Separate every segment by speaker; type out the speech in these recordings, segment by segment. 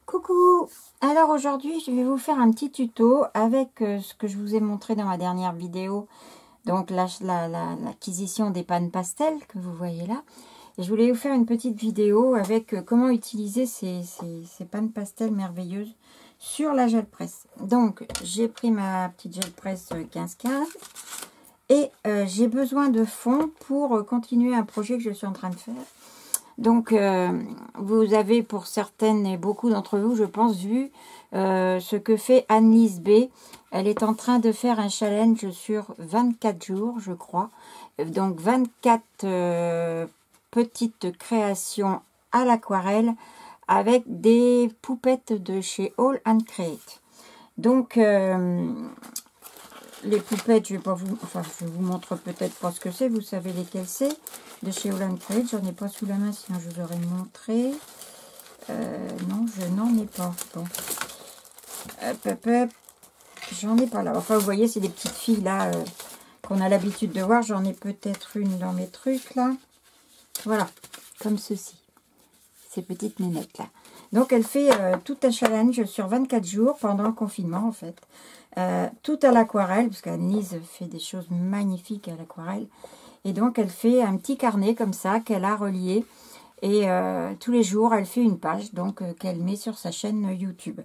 Speaker 1: Coucou! Alors aujourd'hui je vais vous faire un petit tuto avec ce que je vous ai montré dans ma dernière vidéo, donc l'acquisition des pannes pastel que vous voyez là. Et je voulais vous faire une petite vidéo avec comment utiliser ces pannes pastel merveilleuses sur la gel presse. Donc j'ai pris ma petite gel presse 15-15 et j'ai besoin de fond pour continuer un projet que je suis en train de faire. Donc, vous avez pour certaines et beaucoup d'entre vous, je pense, vu ce que fait Annelise B. Elle est en train de faire un challenge sur 24 jours, je crois. Donc, 24 petites créations à l'aquarelle avec des poupettes de chez All and Create. Donc, les poupettes, je vais pas vous, enfin, je vous montre peut-être pas ce que c'est. Vous savez lesquelles c'est de chez All and Create. J'en ai pas sous la main, sinon je vous aurais montré. Non, je n'en ai pas. Bon. J'en ai pas là. Enfin, vous voyez, c'est des petites filles là qu'on a l'habitude de voir. J'en ai peut-être une dans mes trucs là. Voilà, comme ceci. Ces petites nénettes là. Donc, elle fait tout un challenge sur 24 jours pendant le confinement en fait. Tout à l'aquarelle, parce qu'Annelise fait des choses magnifiques à l'aquarelle. Et donc, elle fait un petit carnet comme ça qu'elle a relié. Et tous les jours, elle fait une page donc qu'elle met sur sa chaîne YouTube.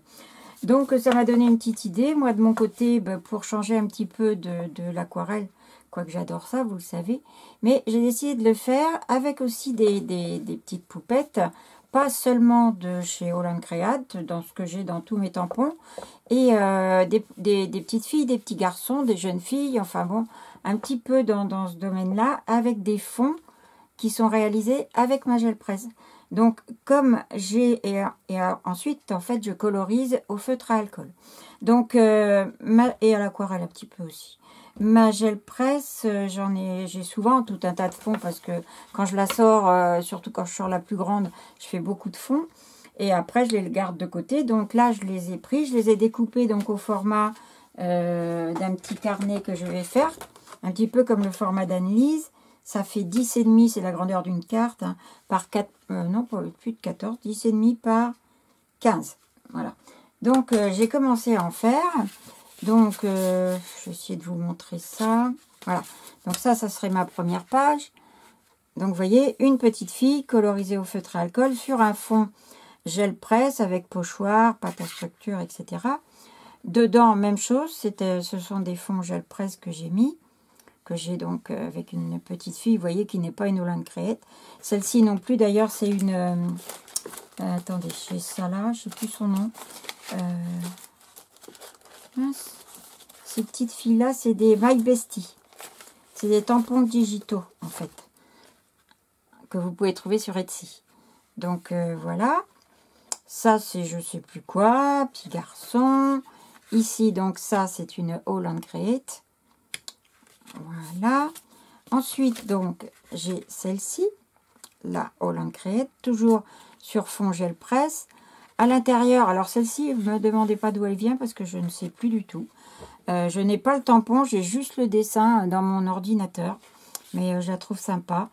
Speaker 1: Donc, ça m'a donné une petite idée. Moi, de mon côté, pour changer un petit peu de l'aquarelle, quoique j'adore ça, vous le savez. Mais j'ai décidé de le faire avec aussi des petites poupettes. Pas seulement de chez All and Create, dans ce que j'ai dans tous mes tampons. Et des petites filles, des petits garçons, des jeunes filles. Enfin bon, un petit peu dans ce domaine-là. Avec des fonds qui sont réalisés avec ma gel presse. Donc, comme j'ai... ensuite, en fait, je colorise au feutre à alcool. Donc, et à l'aquarelle un petit peu aussi. Ma gel presse, j'ai souvent tout un tas de fonds parce que quand je la sors, surtout quand je sors la plus grande, je fais beaucoup de fonds. Et après, je les garde de côté. Donc là, je les ai pris, je les ai découpés donc au format d'un petit carnet que je vais faire. Un petit peu comme le format d'Annelise. Ça fait 10,5, c'est la grandeur d'une carte, hein, par 4, non, plus de 14, 10,5 par 15. Voilà. Donc, j'ai commencé à en faire. Donc, je vais essayer de vous montrer ça. Voilà. Donc, ça serait ma première page. Donc, vous voyez, une petite fille colorisée au feutre à alcool sur un fond gel presse avec pochoir, pâte à structure, etc. Dedans, même chose. Ce sont des fonds gel presse que j'ai mis. Que j'ai donc avec une petite fille, vous voyez, qui n'est pas une All and Create. Celle-ci non plus, d'ailleurs, c'est une... attendez, j'ai ça là, je ne sais plus son nom. Mince. Ces petites filles-là, c'est des My Bestie. C'est des tampons digitaux, en fait, que vous pouvez trouver sur Etsy. Donc, voilà. Ça, c'est je ne sais plus quoi, petit garçon. Ici, donc, ça, c'est une All and Create. Voilà. Ensuite, donc, j'ai celle-ci, la All and Create, toujours sur fond gel presse. À l'intérieur, alors celle-ci, ne me demandez pas d'où elle vient parce que je ne sais plus du tout. Je n'ai pas le tampon, j'ai juste le dessin dans mon ordinateur. Mais je la trouve sympa.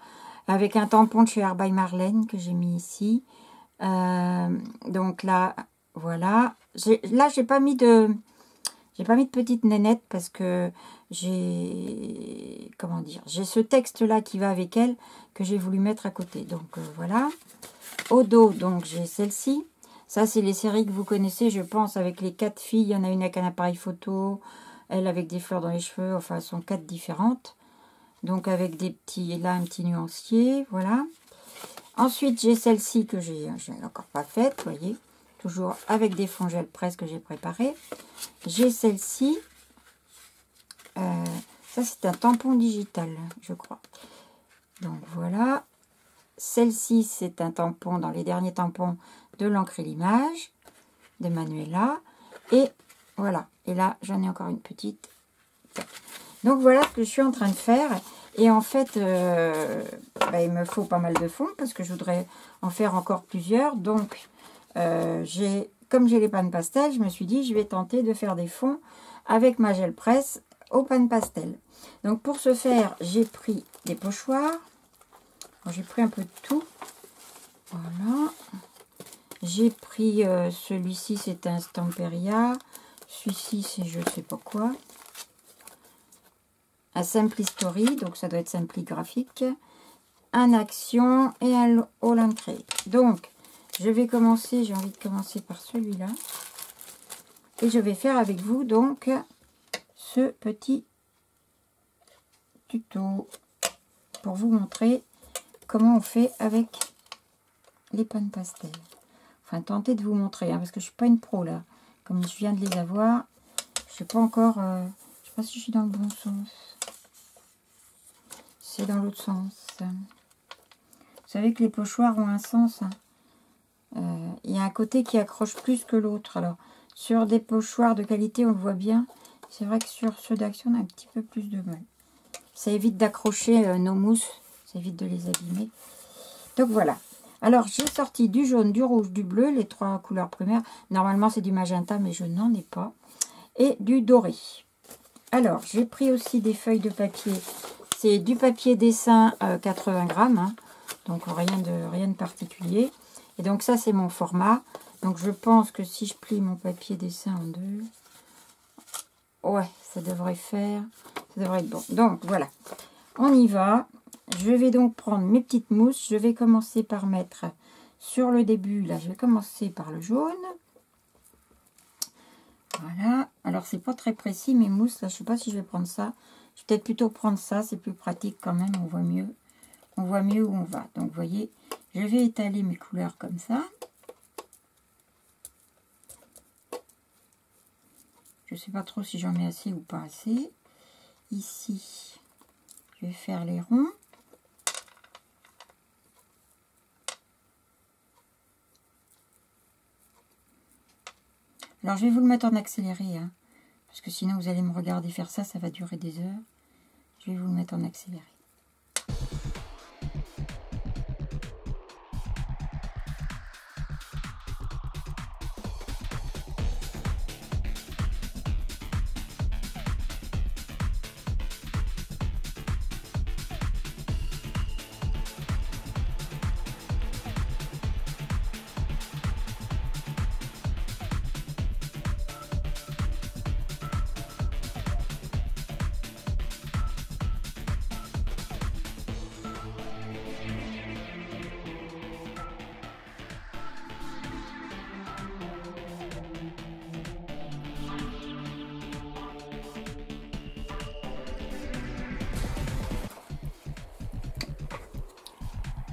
Speaker 1: Avec un tampon de chez Art by Marlène que j'ai mis ici. Donc là, voilà. Là, j'ai pas mis de... J'ai pas mis de petite nénette parce que j'ai, comment dire, j'ai ce texte-là qui va avec elle que j'ai voulu mettre à côté. Donc, voilà. Au dos, donc, j'ai celle-ci. Ça, c'est les séries que vous connaissez, je pense, avec les 4 filles. Il y en a une avec un appareil photo, elle avec des fleurs dans les cheveux. Enfin, elles sont 4 différentes. Donc, avec des petits, là, un petit nuancier, voilà. Ensuite, j'ai celle-ci que j'ai encore pas faite, vous voyez. Toujours avec des fonds gel presse que j'ai préparé. J'ai celle-ci. Ça, c'est un tampon digital, je crois. Donc, voilà. Celle-ci, c'est un tampon dans les derniers tampons de l'encre et l'image de Manuela. Et voilà. Et là, j'en ai encore une petite. Donc, voilà ce que je suis en train de faire. Et en fait, il me faut pas mal de fonds parce que je voudrais en faire encore plusieurs. Donc, comme j'ai les pannes pastel, je me suis dit, je vais tenter de faire des fonds avec ma gel presse aux pannes pastel. Donc, pour ce faire, j'ai pris des pochoirs. J'ai pris un peu de tout. Voilà. J'ai pris celui-ci, c'est un Stamperia. Celui-ci, c'est je sais pas quoi. Un Simple History, donc ça doit être Simpli Graphique. Un Action et un All Create. Donc, je vais commencer, j'ai envie de commencer par celui-là. Et je vais faire avec vous, donc, ce petit tuto pour vous montrer comment on fait avec les pannes pastel. Enfin, tenter de vous montrer, hein, parce que je ne suis pas une pro, là. Comme je viens de les avoir, je ne sais pas encore... je sais pas si je suis dans le bon sens. C'est dans l'autre sens. Vous savez que les pochoirs ont un sens. Hein. Il y a un côté qui accroche plus que l'autre. Alors, sur des pochoirs de qualité, on le voit bien. C'est vrai que sur ceux d'Action, on a un petit peu plus de mal. Ça évite d'accrocher nos mousses. Ça évite de les abîmer. Donc, voilà. Alors, j'ai sorti du jaune, du rouge, du bleu, les 3 couleurs primaires. Normalement, c'est du magenta, mais je n'en ai pas. Et du doré. Alors, j'ai pris aussi des feuilles de papier. C'est du papier dessin 80 grammes. Hein. Donc, rien de particulier. Et donc, ça, c'est mon format. Donc, je pense que si je plie mon papier dessin en deux... Ouais, ça devrait faire... Ça devrait être bon. Donc, voilà. On y va. Je vais donc prendre mes petites mousses. Je vais commencer par mettre sur le début. Là, je vais commencer par le jaune. Voilà. Alors, c'est pas très précis, mes mousses. Là, je sais pas si je vais prendre ça. Je vais peut-être plutôt prendre ça. C'est plus pratique quand même. On voit mieux. On voit mieux où on va. Donc, vous voyez, je vais étaler mes couleurs comme ça. Je ne sais pas trop si j'en mets assez ou pas assez. Ici, je vais faire les ronds. Alors, je vais vous le mettre en accéléré, hein, parce que sinon, vous allez me regarder faire ça, ça va durer des heures. Je vais vous le mettre en accéléré.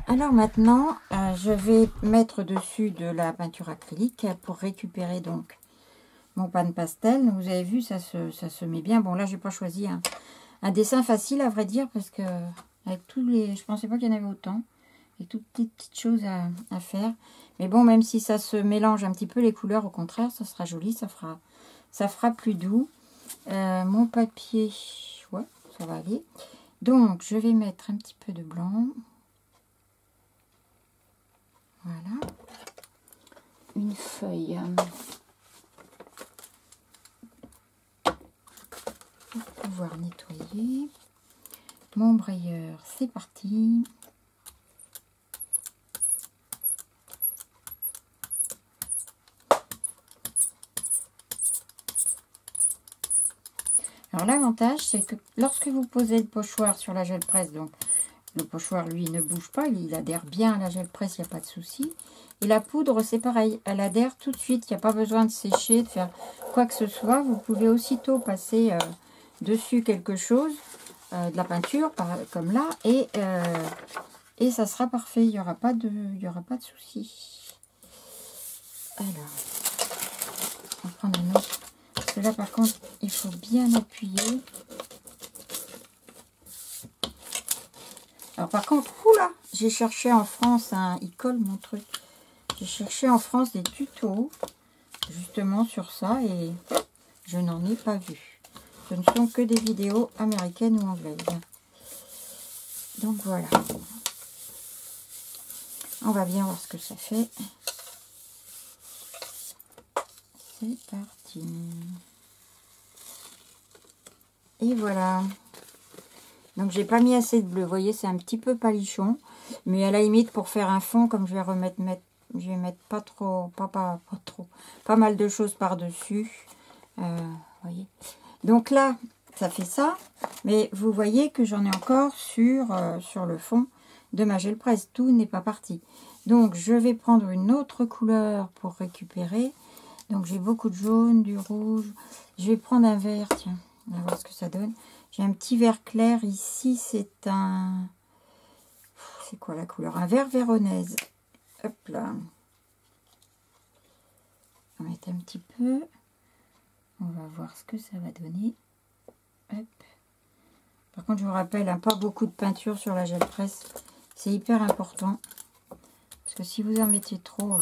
Speaker 1: Alors maintenant, je vais mettre dessus de la peinture acrylique pour récupérer donc mon panne pastel. Vous avez vu, ça se met bien. Bon, là, j'ai pas choisi un dessin facile, à vrai dire, parce que avec tous les... Je pensais pas qu'il y en avait autant. Et toutes les petites choses à faire. Mais bon, même si ça se mélange un petit peu les couleurs, au contraire, ça sera joli, ça fera plus doux. Mon papier, ouais, ça va aller. Donc, je vais mettre un petit peu de blanc. Voilà, une feuille pour pouvoir nettoyer. Mon brayeur, c'est parti. Alors l'avantage, c'est que lorsque vous posez le pochoir sur la gel presse, donc le pochoir, lui, ne bouge pas, il adhère bien à la gel presse, il n'y a pas de souci. Et la poudre, c'est pareil, elle adhère tout de suite, il n'y a pas besoin de sécher, de faire quoi que ce soit. Vous pouvez aussitôt passer dessus quelque chose, de la peinture, comme là, et ça sera parfait, il n'y aura pas de souci. Alors, on va prendre un autre, parce que là, par contre, il faut bien appuyer. Alors par contre, oula, j'ai cherché en France, il colle mon truc. J'ai cherché en France des tutos, justement sur ça, et je n'en ai pas vu. Ce ne sont que des vidéos américaines ou anglaises. Donc voilà. On va bien voir ce que ça fait. C'est parti. Et voilà. Donc, j'ai pas mis assez de bleu. Vous voyez, c'est un petit peu palichon. Mais à la limite, pour faire un fond, comme je vais Je vais mettre pas trop, pas trop, pas mal de choses par-dessus. Voyez. Donc là, ça fait ça. Mais vous voyez que j'en ai encore sur le fond de ma gel presse. Tout n'est pas parti. Donc, je vais prendre une autre couleur pour récupérer. Donc, j'ai beaucoup de jaune, du rouge. Je vais prendre un vert, tiens. On va voir ce que ça donne. J'ai un petit vert clair ici. C'est un... C'est quoi la couleur? Un vert véronèse. Hop là. On va mettre un petit peu. On va voir ce que ça va donner. Hop. Par contre, je vous rappelle, hein, pas beaucoup de peinture sur la gel presse. C'est hyper important. Parce que si vous en mettez trop,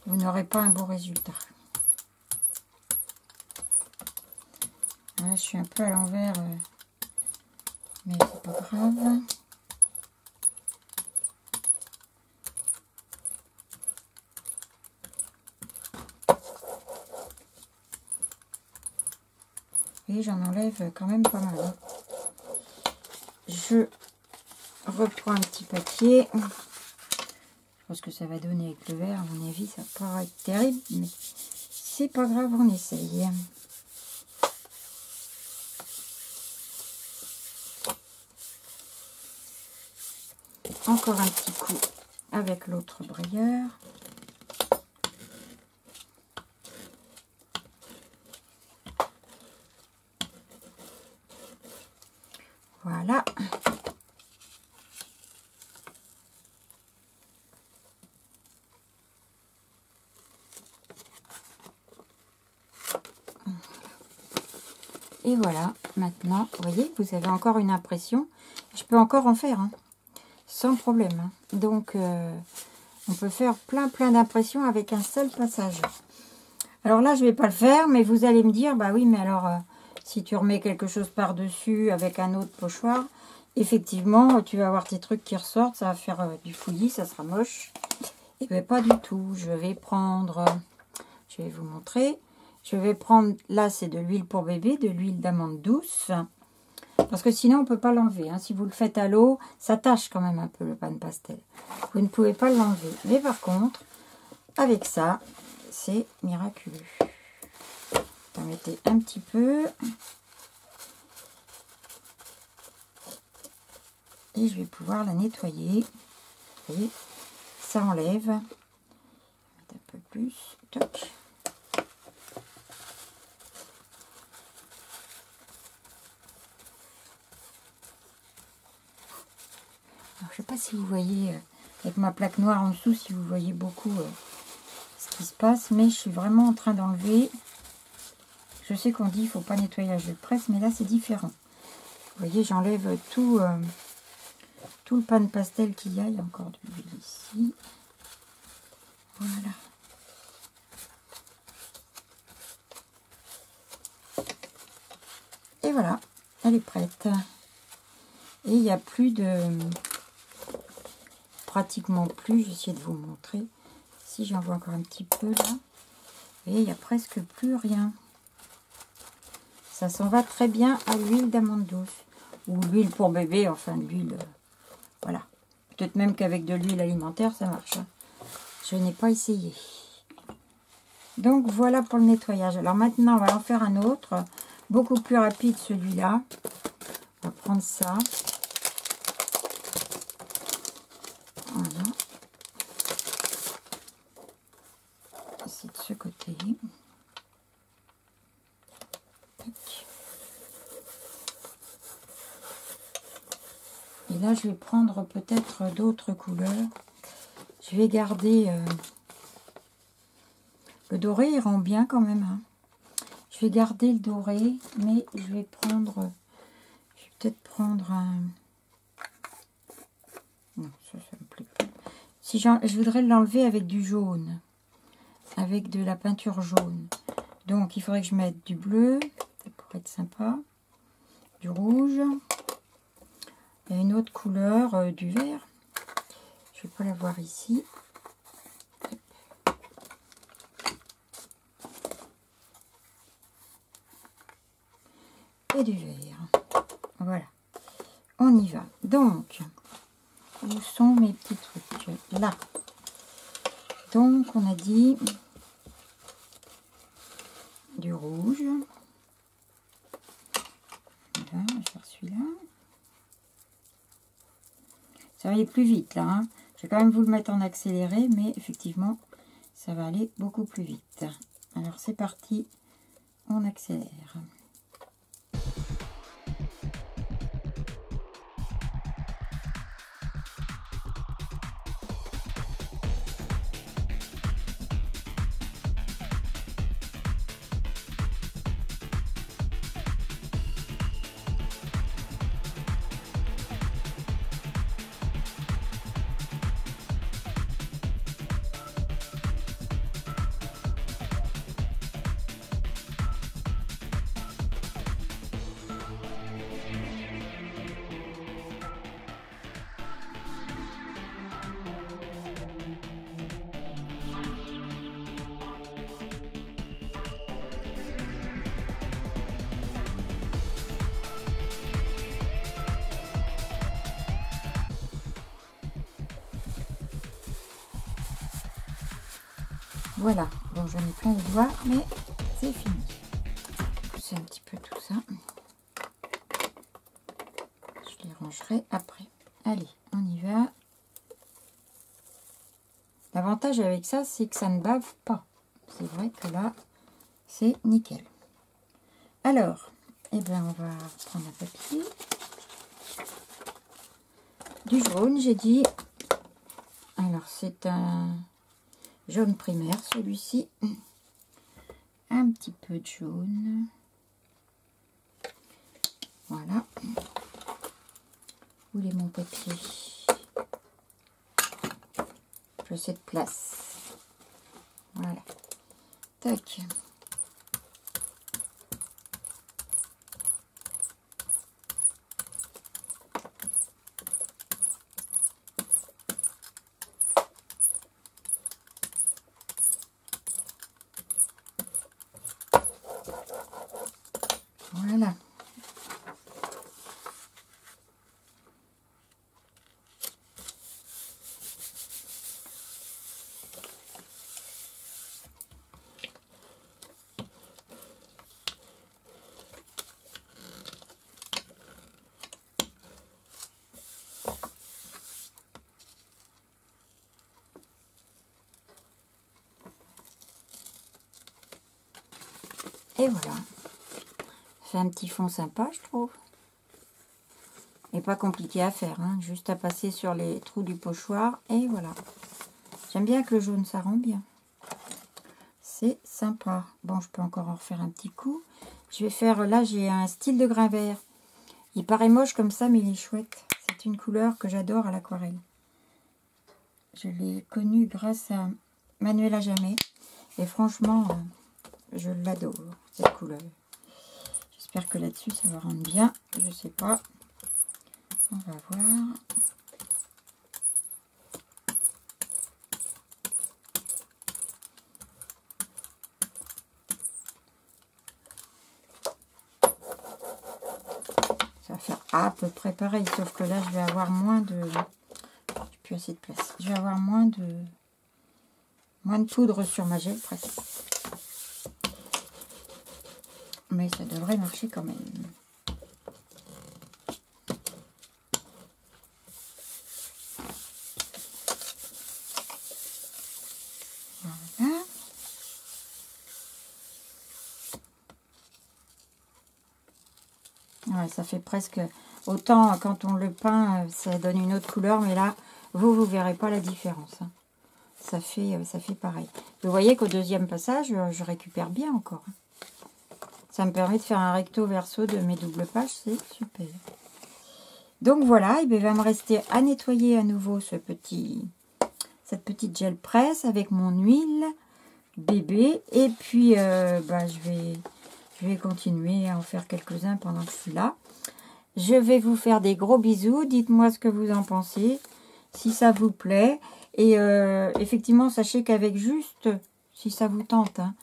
Speaker 1: vous n'aurez pas un beau résultat. Là, je suis un peu à l'envers, mais c'est pas grave. Et j'en enlève quand même pas mal. Hein. Je reprends un petit papier. Je pense que ça va donner avec le vert. À mon avis, ça va pas être terrible, mais c'est pas grave, on essaye. Encore un petit coup avec l'autre brayeur. Voilà. Et voilà, maintenant, vous voyez, vous avez encore une impression. Je peux encore en faire, hein, sans problème. Hein. Donc, on peut faire plein d'impressions avec un seul passage. Alors là, je ne vais pas le faire, mais vous allez me dire, bah oui, mais alors, si tu remets quelque chose par-dessus avec un autre pochoir, effectivement, tu vas avoir tes trucs qui ressortent, ça va faire du fouillis, ça sera moche. Et bien, pas du tout. Je vais prendre, je vais vous montrer. Je vais prendre, là c'est de l'huile pour bébé, de l'huile d'amande douce. Parce que sinon on ne peut pas l'enlever. Hein. Si vous le faites à l'eau, ça tâche quand même un peu le pan pastel. Vous ne pouvez pas l'enlever. Mais par contre, avec ça, c'est miraculeux. Vous en mettez un petit peu. Et je vais pouvoir la nettoyer. Vous voyez, ça enlève. Un peu plus. Toc. Je ne sais pas si vous voyez, avec ma plaque noire en dessous, si vous voyez beaucoup ce qui se passe, mais je suis vraiment en train d'enlever. Je sais qu'on dit qu'il ne faut pas nettoyer la gel presse, mais là c'est différent. Vous voyez, j'enlève tout le pan pastel qu'il y a. Il y a encore de l'huile ici. Voilà. Et voilà, elle est prête. Et il n'y a plus de... Pratiquement plus, j'essaie de vous montrer. Si j'en vois encore un petit peu là. Et il n'y a presque plus rien. Ça s'en va très bien à l'huile d'amande douce. Ou l'huile pour bébé, enfin l'huile... voilà. Peut-être même qu'avec de l'huile alimentaire, ça marche. Hein. Je n'ai pas essayé. Donc voilà pour le nettoyage. Alors maintenant, on va en faire un autre. Beaucoup plus rapide celui-là. On va prendre ça. Voilà. C'est de ce côté. Et là, je vais prendre peut-être d'autres couleurs. Je vais garder... le doré, il rend bien quand même. Hein. Je vais garder le doré, mais je vais prendre... Je vais peut-être prendre un... Non, ça me plaît pas. Si je voudrais l'enlever avec du jaune. Avec de la peinture jaune. Donc, il faudrait que je mette du bleu. Ça pourrait être sympa. Du rouge. Et une autre couleur, du vert. Je ne vais pas la voir ici. Et du vert. Voilà. On y va. Donc, où sont mes petits trucs? Là. Donc, on a dit du rouge. Voilà, on va faire celui-là. Ça va aller plus vite, là. Hein. Je vais quand même vous le mettre en accéléré, mais effectivement, ça va aller beaucoup plus vite. Alors, c'est parti. On accélère. Voilà, bon j'en ai plein les doigts, mais c'est fini. Pousser un petit peu tout ça. Je les rangerai après. Allez, on y va. L'avantage avec ça, c'est que ça ne bave pas. C'est vrai que là, c'est nickel. Alors, eh bien, on va prendre un papier. Du jaune, j'ai dit. Alors, c'est un jaune primaire, celui-ci. Un petit peu de jaune. Voilà. Où est mon papier? J'ai cette place. Voilà. Tac. Voilà. Et voilà. C'est un petit fond sympa, je trouve. Et pas compliqué à faire, hein. Juste à passer sur les trous du pochoir. Et voilà. J'aime bien que le jaune, ça rend bien. C'est sympa. Bon, je peux encore en refaire un petit coup. Je vais faire, là, j'ai un style de grain vert. Il paraît moche comme ça, mais il est chouette. C'est une couleur que j'adore à l'aquarelle. Je l'ai connu grâce à Manuela Jammet. Et franchement, je l'adore, cette couleur. J'espère que là-dessus, ça va rendre bien. Je sais pas. On va voir. Ça va faire à peu près pareil, sauf que là, je vais avoir moins de... J'ai plus assez de place. Je vais avoir moins de poudre sur ma gel presque. Mais ça devrait marcher quand même. Voilà. Ouais, ça fait presque... Autant quand on le peint, ça donne une autre couleur, mais là, vous verrez pas la différence. Hein. Ça fait pareil. Vous voyez qu'au deuxième passage, je récupère bien encore. Ça me permet de faire un recto verso de mes doubles pages, c'est super. Donc voilà, il va me rester à nettoyer à nouveau cette petite gel presse avec mon huile bébé. Et puis, je vais continuer à en faire quelques-uns pendant que je suis là. Je vais vous faire des gros bisous. Dites-moi ce que vous en pensez, si ça vous plaît. Et effectivement, sachez qu'avec juste, si ça vous tente, hein,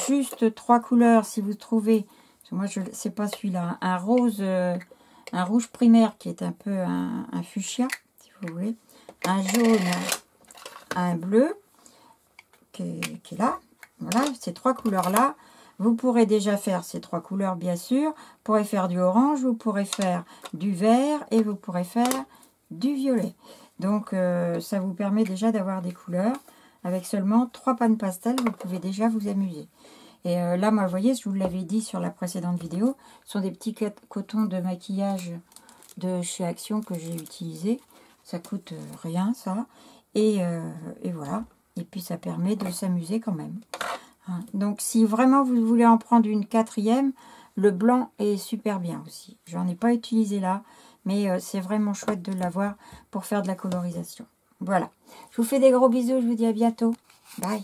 Speaker 1: juste 3 couleurs, si vous trouvez, moi je sais pas celui-là, un rose, un rouge primaire qui est un peu un fuchsia, si vous voulez, un jaune, un bleu, qui est là. Voilà, ces 3 couleurs-là. Vous pourrez déjà faire ces 3 couleurs, bien sûr. Vous pourrez faire du orange, vous pourrez faire du vert et vous pourrez faire du violet. Donc, ça vous permet déjà d'avoir des couleurs. Avec seulement 3 pannes pastel, vous pouvez déjà vous amuser. Et là, moi, vous voyez, je vous l'avais dit sur la précédente vidéo, ce sont des petits cotons de maquillage de chez Action que j'ai utilisé. Ça coûte rien, ça. Et voilà. Et puis, ça permet de s'amuser quand même. Hein. Donc, si vraiment vous voulez en prendre une 4e, le blanc est super bien aussi. J'en ai pas utilisé là, mais c'est vraiment chouette de l'avoir pour faire de la colorisation. Voilà. Je vous fais des gros bisous. Je vous dis à bientôt. Bye.